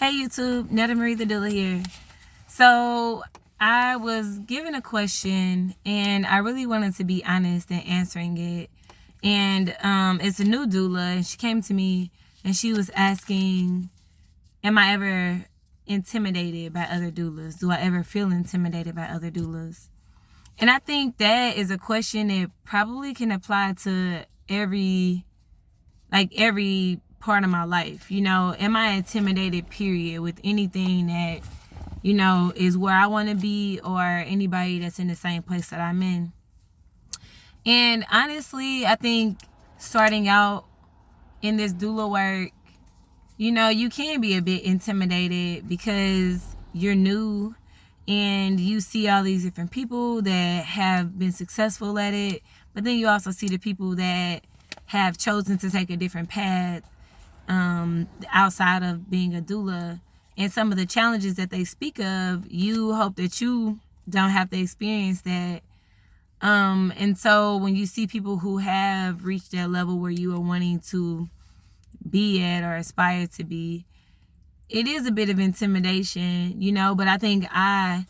Hey YouTube, Netta the Doula here. So I was given a question and I really wanted to be honest in answering it. And it's a new doula, and she came to me and she was asking, am I ever intimidated by other doulas? Do I ever feel intimidated by other doulas? And I think that is a question that probably can apply to every part of my life. Am I intimidated, period, with anything that, is where I want to be, or anybody that's in the same place that I'm in? And honestly, I think starting out in this doula work, you can be a bit intimidated because you're new and you see all these different people that have been successful at it, but then you also see the people that have chosen to take a different path outside of being a doula, and some of the challenges that they speak of, you hope that you don't have to experience that. And so when you see people who have reached that level where you are wanting to be at or aspire to be, it is a bit of intimidation, but I think I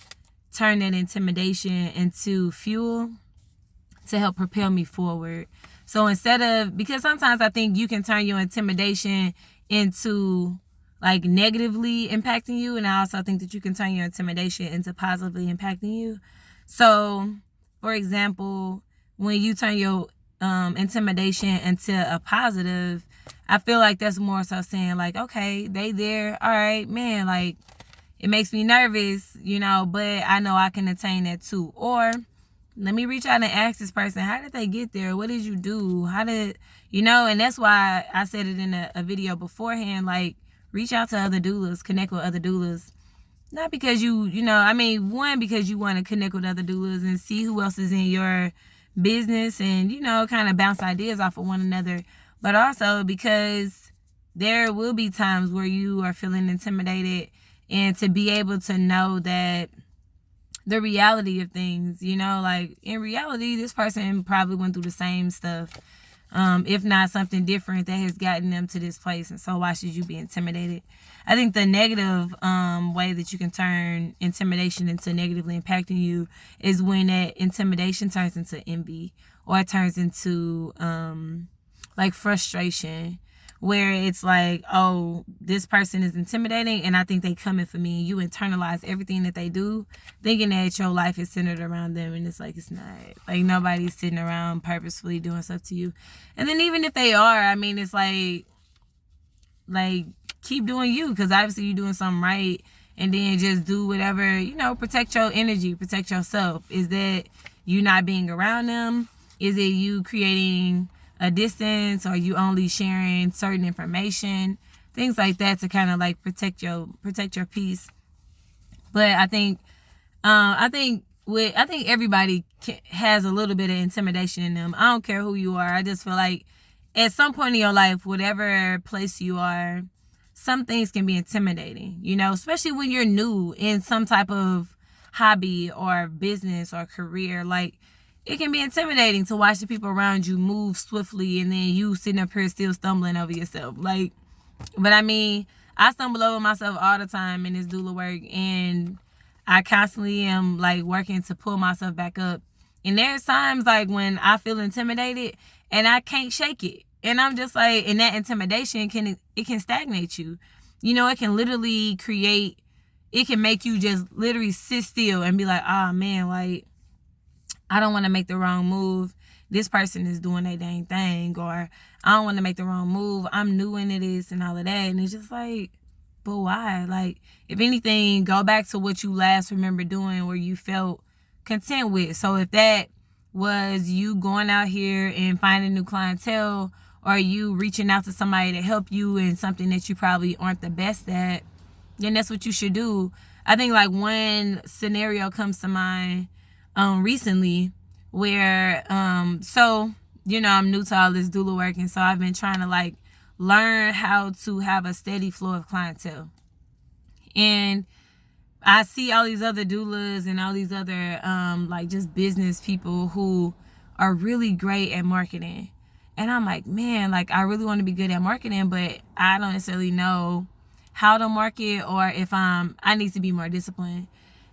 turn that intimidation into fuel to help propel me forward. So because sometimes I think you can turn your intimidation into negatively impacting you, and I also think that you can turn your intimidation into positively impacting you. So, for example, when you turn your intimidation into a positive, I feel like that's more so saying okay, they there, all right, man, it makes me nervous, but I know I can attain that too. Or let me reach out and ask this person, how did they get there? What did you do? And that's why I said it in a video beforehand, reach out to other doulas, connect with other doulas. Not because one, because you want to connect with other doulas and see who else is in your business and, kind of bounce ideas off of one another. But also because there will be times where you are feeling intimidated, and to be able to know that the reality of things, in reality, this person probably went through the same stuff, if not something different that has gotten them to this place. And so why should you be intimidated? I think the negative way that you can turn intimidation into negatively impacting you is when that intimidation turns into envy, or it turns into frustration, where it's oh, this person is intimidating and I think they coming for me. You internalize everything that they do, thinking that your life is centered around them, and it's it's not. Nobody's sitting around purposefully doing stuff to you. And then even if they are, it's keep doing you, because obviously you're doing something right, and then just do whatever, protect your energy, protect yourself. Is that you not being around them? Is it you creating a distance, or you only sharing certain information, things like that, to kind of protect your peace? But I think everybody has a little bit of intimidation in them. I don't care who you are. I just feel at some point in your life, whatever place you are, some things can be intimidating, especially when you're new in some type of hobby or business or career. It can be intimidating to watch the people around you move swiftly, and then you sitting up here still stumbling over yourself. But I stumble over myself all the time in this doula work, and I constantly am working to pull myself back up. And there's times when I feel intimidated and I can't shake it. And I'm just and that intimidation can stagnate you. It can literally it can make you just literally sit still and be oh man, I don't want to make the wrong move. This person is doing their dang thing. Or I don't want to make the wrong move. I'm new into this and all of that. And it's just but why? If anything, go back to what you last remember doing where you felt content with. So if that was you going out here and finding new clientele, or you reaching out to somebody to help you in something that you probably aren't the best at, then that's what you should do. I think one scenario comes to mind recently, where I'm new to all this doula work, and so I've been trying to learn how to have a steady flow of clientele. And I see all these other doulas and all these other just business people who are really great at marketing, and I'm man, I really want to be good at marketing, but I don't necessarily know how to market, or if I need to be more disciplined.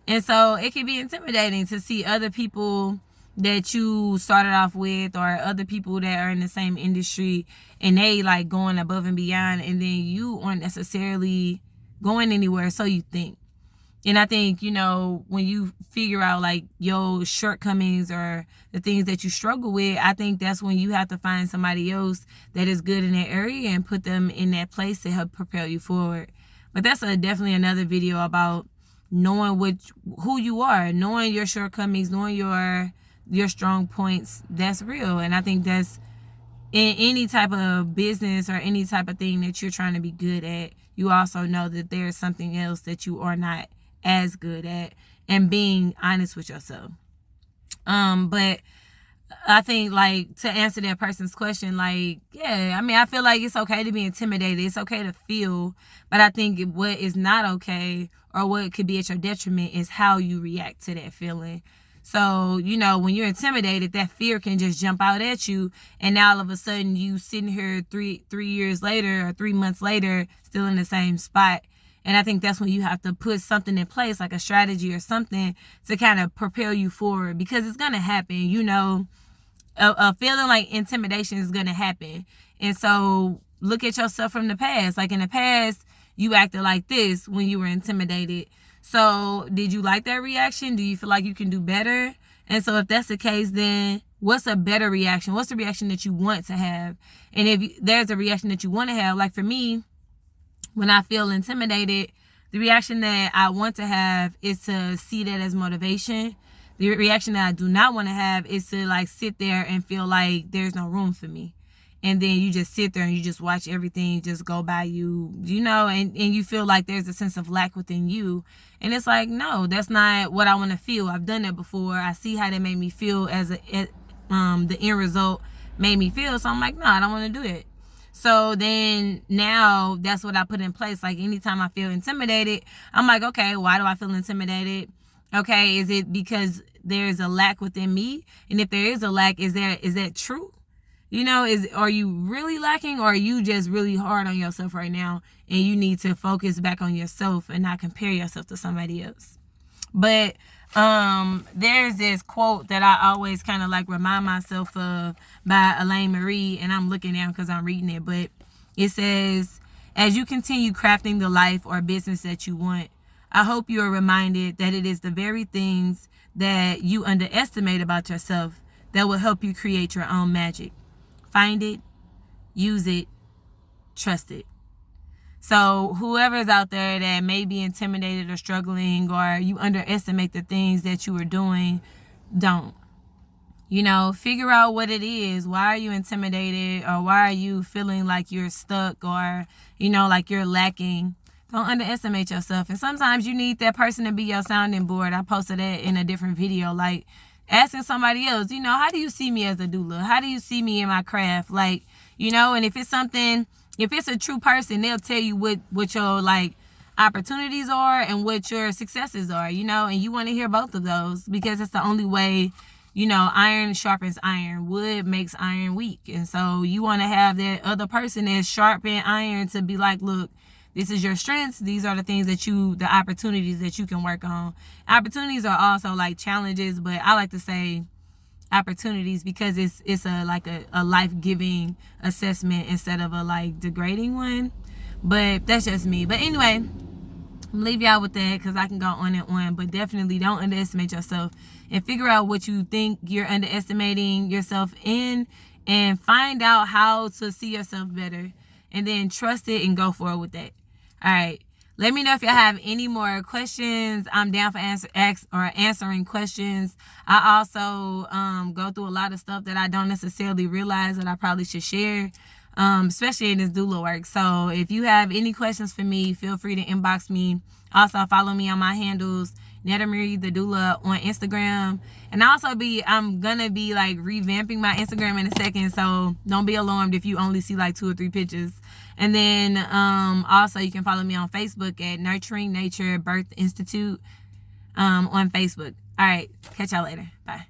And so it can be intimidating to see other people that you started off with, or other people that are in the same industry, and they like going above and beyond, and then you aren't necessarily going anywhere, so you think. And I think, when you figure out like your shortcomings or the things that you struggle with, I think that's when you have to find somebody else that is good in that area and put them in that place to help propel you forward. But that's definitely another video about knowing who you are, knowing your shortcomings, knowing your strong points. That's real. And I think that's in any type of business or any type of thing that you're trying to be good at. You also know that there's something else that you are not as good at, and being honest with yourself. But I think, like, to answer that person's question, like, yeah, I mean, I feel like it's okay to be intimidated. It's okay to feel, but I think what is not okay, or what could be at your detriment, is how you react to that feeling. So, when you're intimidated, that fear can just jump out at you, and now all of a sudden you sitting here three years later or 3 months later, still in the same spot. And I think that's when you have to put something in place, like a strategy or something, to kind of propel you forward, because it's going to happen. A feeling like intimidation is going to happen. And so look at yourself from the past. Like, in the past, you acted like this when you were intimidated. So did you like that reaction? Do you feel like you can do better? And so if that's the case, then what's a better reaction? What's the reaction that you want to have? And if there's a reaction that you want to have, like for me, when I feel intimidated, the reaction that I want to have is to see that as motivation. The reaction that I do not want to have is to like sit there and feel like there's no room for me. And then you just sit there and you just watch everything just go by you, and you feel like there's a sense of lack within you. And it's like, no, that's not what I want to feel. I've done that before. I see how that made me feel the end result made me feel. So I'm like, no, I don't want to do it. So then now that's what I put in place. Like, anytime I feel intimidated, I'm like, okay, why do I feel intimidated? Okay, is it because there's a lack within me? And if there is a lack, is that true? Are you really lacking, or are you just really hard on yourself right now, and you need to focus back on yourself and not compare yourself to somebody else? But there's this quote that I always kind of like remind myself of, by Elaine Marie, and I'm looking down because I'm reading it, but it says, as you continue crafting the life or business that you want, I hope you are reminded that it is the very things that you underestimate about yourself that will help you create your own magic. Find it, use it, trust it. So whoever's out there that may be intimidated or struggling, or you underestimate the things that you are doing, don't. Figure out what it is. Why are you intimidated, or why are you feeling like you're stuck, or, like you're lacking? Don't underestimate yourself. And sometimes you need that person to be your sounding board. I posted that in a different video. Like, asking somebody else, how do you see me as a doula? How do you see me in my craft? Like, and if it's a true person, they'll tell you what your like opportunities are and what your successes are, and you want to hear both of those, because it's the only way, iron sharpens iron. Wood makes iron weak. And so you want to have that other person that's sharp in iron to be like, look, this is your strengths. These are the things the opportunities that you can work on. Opportunities are also like challenges, but I like to say opportunities because it's a life-giving assessment instead of a like degrading one. But that's just me. But anyway, I'm leave y'all with that because I can go on and on. But definitely don't underestimate yourself, and figure out what you think you're underestimating yourself in, and find out how to see yourself better, and then trust it and go forward with that. All right. Let me know if y'all have any more questions. I'm down for answering questions. I also go through a lot of stuff that I don't necessarily realize that I probably should share, especially in this doula work. So if you have any questions for me, feel free to inbox me. Also, follow me on my handles, Netta the Doula on Instagram. And I'm gonna be like revamping my Instagram in a second, so don't be alarmed if you only see like 2 or 3 pictures. And then also you can follow me on Facebook at Nurturing Nature Birth Institute on Facebook. All right, catch y'all later. Bye.